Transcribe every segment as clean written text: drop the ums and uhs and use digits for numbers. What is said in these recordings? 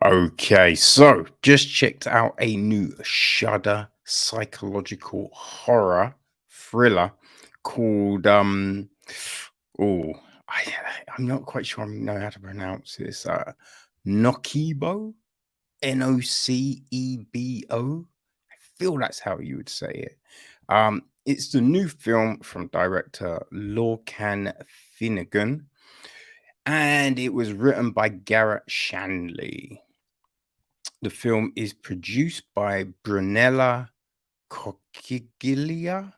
Okay, so just checked out a new Shudder psychological horror thriller called oh I I'm not quite sure I know how to pronounce this. Nocebo, Nocebo. I feel that's how you would say it. It's the new film from director Lorcan Finnegan, and it was written by Garret Shanley. The film is produced by Brunella Cocciglia,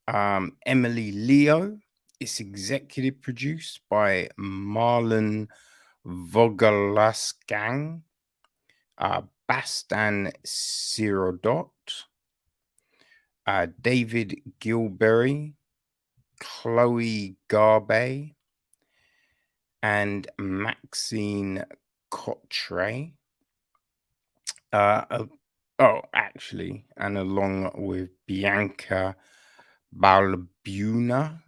Emily Leo. It's executive produced by Marlon Vogelasgang, Bastan Sirodot, David Gilberry, Chloe Garbe, and Maxine Cottray. Actually, and along with Bianca Balbuna.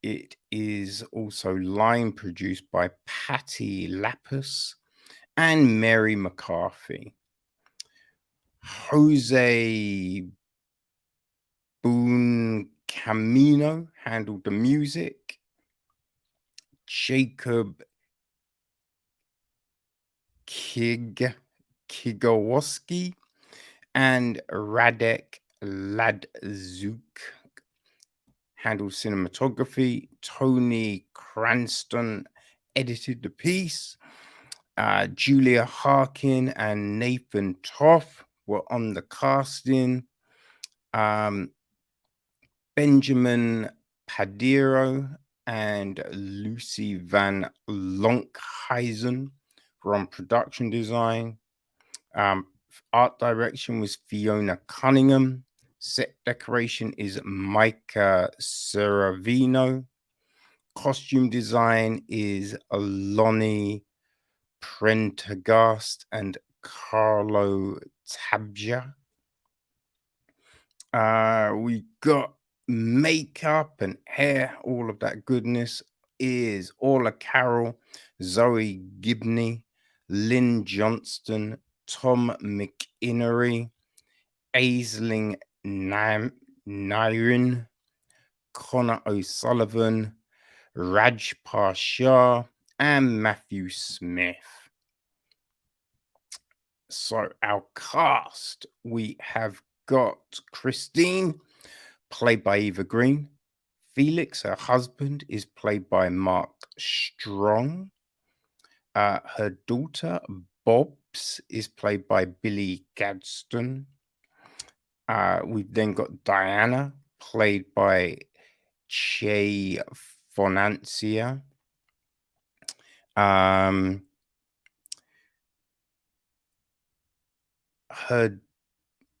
It is also line produced by Patty Lapis and Mary McCarthy. Jose Boone Camino handled the music. Jacob Kigowoski and Radek Ladzuk handled cinematography. Tony Cranston edited the piece. Julia Harkin and Nathan Toth were on the casting. Benjamin Padiro and Lucy Van Lonkhuizen were on production design. Art direction was Fiona Cunningham. Set decoration is Micah Seravino. Costume design is Lonnie Prendergast and Carlo Tabja. We got makeup and hair, all of that goodness is Orla Carroll, Zoe Gibney, Lynn Johnston, Tom McInnery, Aisling Nairin, Connor O'Sullivan, Raj Shah, and Matthew Smith. So our cast, we have got Christine, played by Eva Green. Felix, her husband, is played by Mark Strong. Her daughter, Bobs, is played by Billy Gadsden. We've then got Diana, played by Che Fonacier.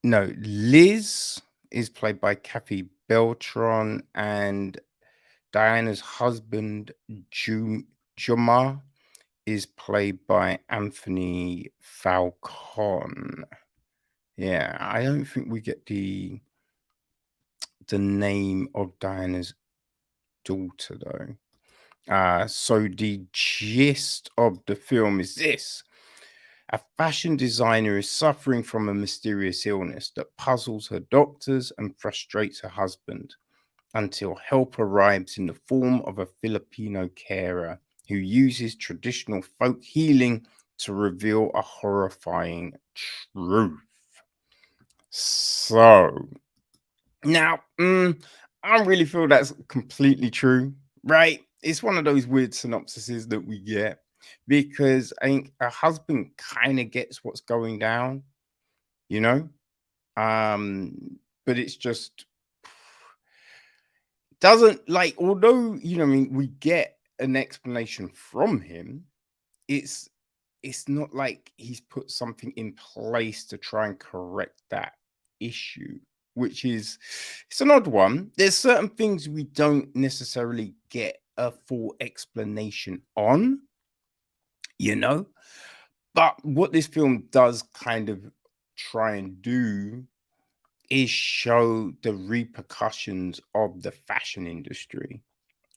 Liz is played by Kathy Beltran, and Diana's husband, Jumar, is played by Anthony Falcon. Yeah, I don't think we get the name of Diana's daughter though. So the gist of the film is this. A fashion designer is suffering from a mysterious illness that puzzles her doctors and frustrates her husband until help arrives in the form of a Filipino carer who uses traditional folk healing to reveal a horrifying truth. So, now, I don't really feel that's completely true, right? It's one of those weird synopsises that we get because I think a husband kind of gets what's going down, you know? But it's just doesn't like, although, we get an explanation from him, it's not like he's put something in place to try and correct that issue, which is it's an odd one. There's certain things we don't necessarily get a full explanation on, but what this film does kind of try and do is show the repercussions of the fashion industry,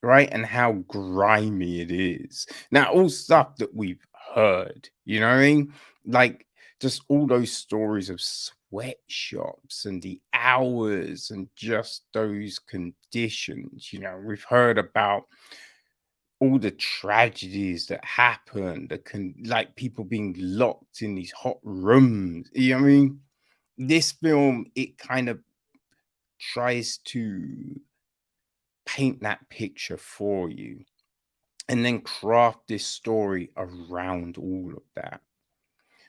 right? And how grimy it is. Now, all stuff that we've heard. You know what I mean? Like just all those stories of sweatshops and the hours and just those conditions. You know, we've heard about all the tragedies that happen, like people being locked in these hot rooms. You know what I mean? This film, it kind of tries to paint that picture for you and then craft this story around all of that.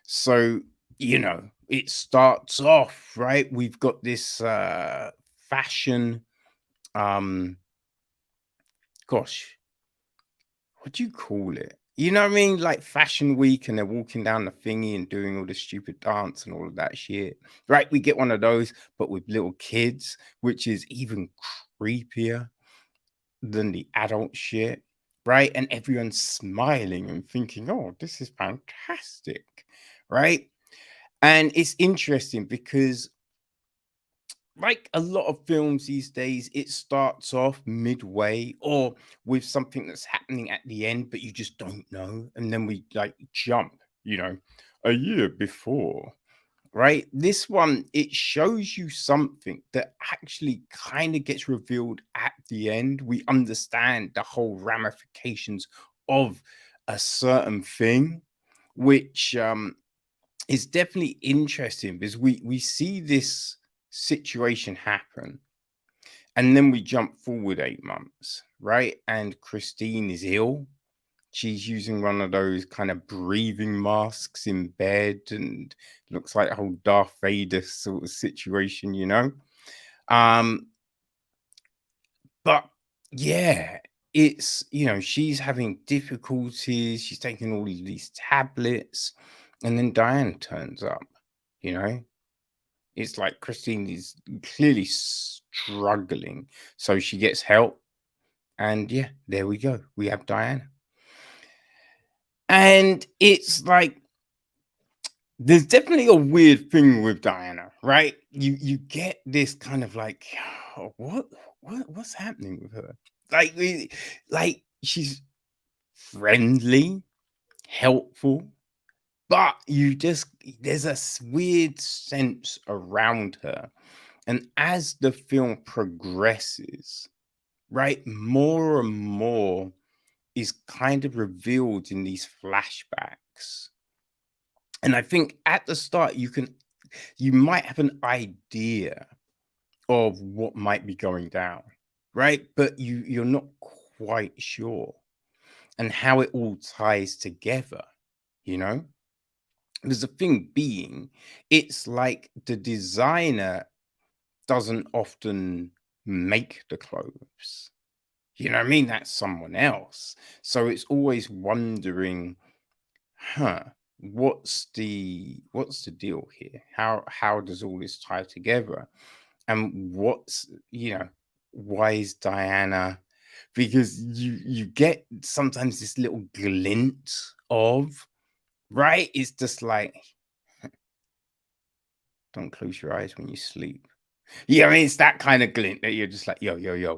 So, you know, it starts off, right? We've got this fashion, um, gosh, what do you call it? You know what I mean? Like Fashion Week, and they're walking down the thingy and doing all the stupid dance and all of that shit. Right? We get one of those, but with little kids, which is even creepier than the adult shit. Right? And everyone's smiling and thinking, oh, this is fantastic. Right? And it's interesting because, like a lot of films these days, it starts off midway or with something that's happening at the end, but you just don't know. And then we like jump, you know, a year before, right? This one, it shows you something that actually kind of gets revealed at the end. We understand the whole ramifications of a certain thing, which is definitely interesting because we see this situation happen and then we jump forward 8 months, right? And Christine is ill. She's using one of those kind of breathing masks in bed and looks like a whole Darth Vader sort of situation, you know? Um, but yeah, it's, you know, she's having difficulties. She's taking all of these tablets, and then Diane turns up, you know? It's like Christine is clearly struggling. So she gets help. And yeah, there we go. We have Diana. And it's like there's definitely a weird thing with Diana, right? You get this kind of like, "Oh, what's happening with her? Like she's friendly, helpful, but you just there's a weird sense around her. And as the film progresses, right, more and more is kind of revealed in these flashbacks. And I think at the start, you might have an idea of what might be going down, right? But you're not quite sure and how it all ties together, you know? There's a thing being, it's like the designer doesn't often make the clothes. You know what I mean? That's someone else. So it's always wondering, huh, what's the deal here? How does all this tie together? And what's, you know, why is Diana? Because you get sometimes this little glint of, right? It's just like, don't close your eyes when you sleep. Yeah, I mean, it's that kind of glint that you're just like, yo, yo, yo,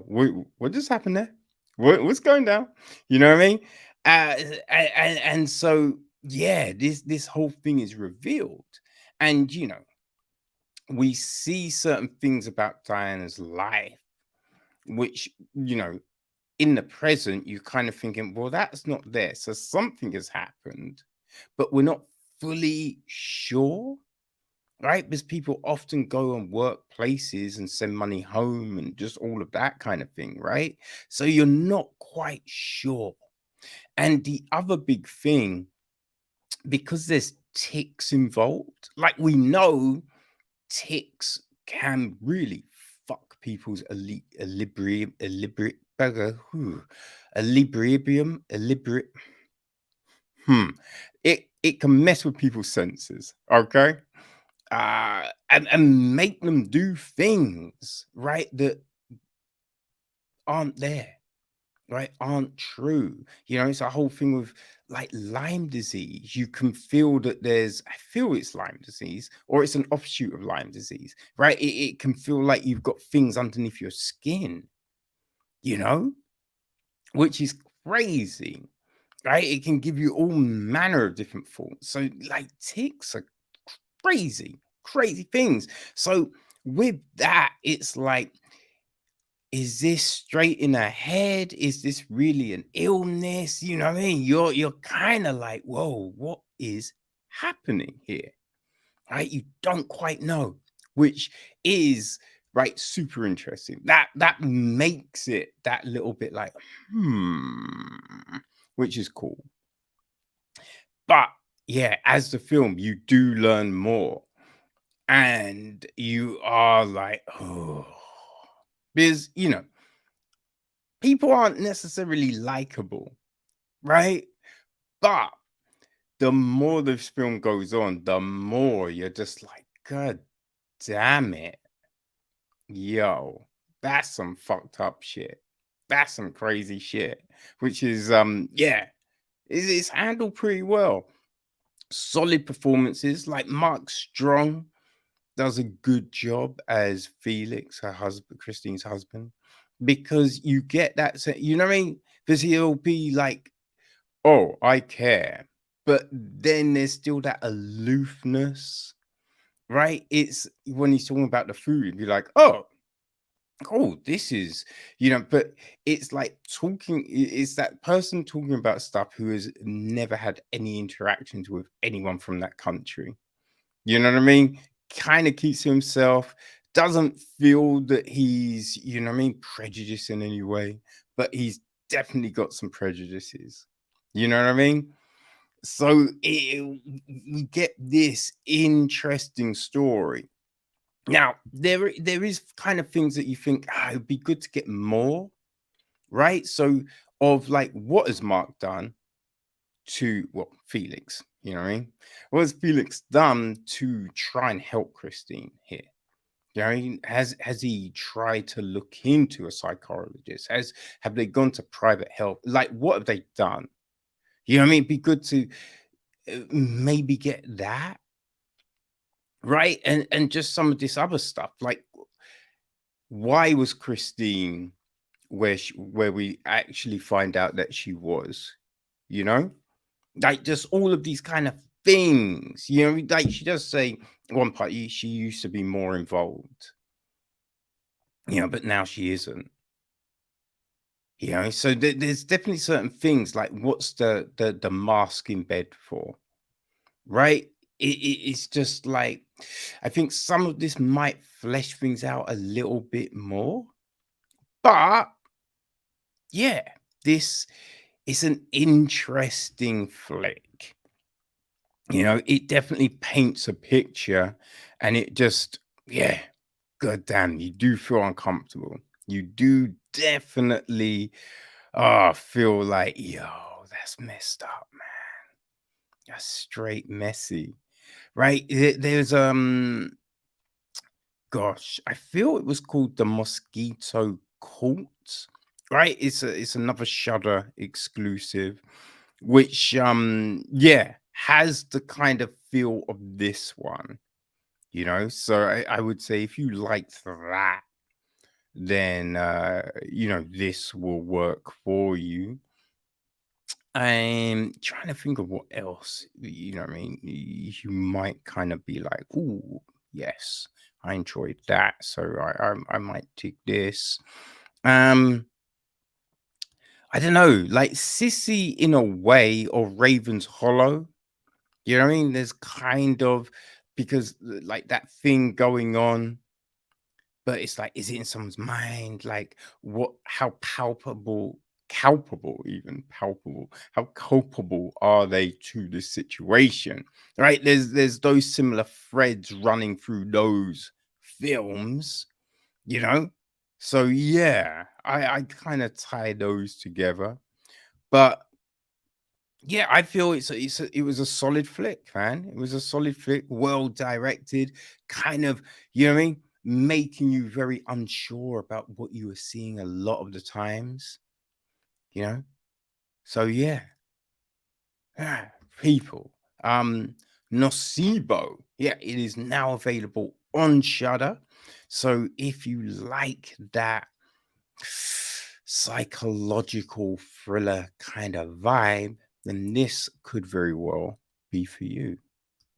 what just happened there? What's going down? You know what I mean? And so, yeah, this whole thing is revealed, and you know, we see certain things about Diana's life, which you know, in the present, you're kind of thinking, well, that's not there, so something has happened, but we're not fully sure, right? Because people often go and work places and send money home and just all of that kind of thing, right? So you're not quite sure. And the other big thing, because there's ticks involved, like we know ticks can really fuck people's hmm. It can mess with people's senses, okay? And make them do things, right, that aren't there, right, aren't true. You know, it's a whole thing with like Lyme disease. You can feel that I feel it's Lyme disease, or it's an offshoot of Lyme disease, right? It can feel like you've got things underneath your skin, you know, which is crazy. right? It can give you all manner of different thoughts. So, like, ticks are crazy, crazy things. So, with that, it's like, is this straight in her head? Is this really an illness? You know what I mean? You're kind of like, whoa, what is happening here? Right? You don't quite know, which is right, super interesting. That makes it that little bit like, which is cool. But yeah, as the film, you do learn more. And you are like, oh, because people aren't necessarily likable, right? But the more this film goes on, the more you're just like, God damn it. Yo, that's some fucked up shit. That's some crazy shit. Which is yeah, it's handled pretty well. Solid performances, like Mark Strong does a good job as Felix, her husband, Christine's husband, because you get that, you know what I mean? Because he'll be like, oh, I care. But then there's still that aloofness, right? It's when he's talking about the food, you're like, oh, this is, but it's like talking, it's that person talking about stuff who has never had any interactions with anyone from that country. You know what I mean? Kind of keeps to himself, doesn't feel that he's, prejudiced in any way, but he's definitely got some prejudices. You know what I mean? So we get this interesting story. Now, there is kind of things that you think, it would be good to get more, right? So, of like, what has Mark done to, well, Felix, you know what I mean? What has Felix done to try and help Christine here? You know what I mean? Has he tried to look into a psychologist? Have they gone to private help? Like, what have they done? You know what I mean? It'd be good to maybe get that, right? And just some of this other stuff. Like, why was Christine where we actually find out that she was, you know? Like, just all of these kind of things, like she does say one part she used to be more involved, but now she isn't. So there's definitely certain things like, what's the mask in bed for, right? It's just like, I think some of this might flesh things out a little bit more, but yeah, this is an interesting flick. It definitely paints a picture, and it just, yeah, god damn, you do feel uncomfortable. You do definitely feel like, yo, that's messed up, man. That's straight messy, right? There's gosh, I feel it was called The Mosquito Court, right? It's another Shudder exclusive, which yeah, has the kind of feel of this one, So I would say if you liked that, then this will work for you. I'm trying to think of what else, what I mean? You might kind of be like, "Ooh, yes, I enjoyed that, so I might take this." Um, I don't know, like Sissy in a way, or Raven's Hollow. You know what I mean? There's kind of, because like that thing going on, but it's like, is it in someone's mind? Like, how palpable, how culpable are they to this situation? Right? There's those similar threads running through those films, you know? So yeah, I kind of tie those together. But yeah, I feel it was a solid flick, man. It was a solid flick, well directed, kind of, you know what I mean? Making you very unsure about what you were seeing a lot of the times, you know? So yeah, people. Nocebo. Yeah, it is now available on Shudder. So if you like that psychological thriller kind of vibe, then this could very well be for you.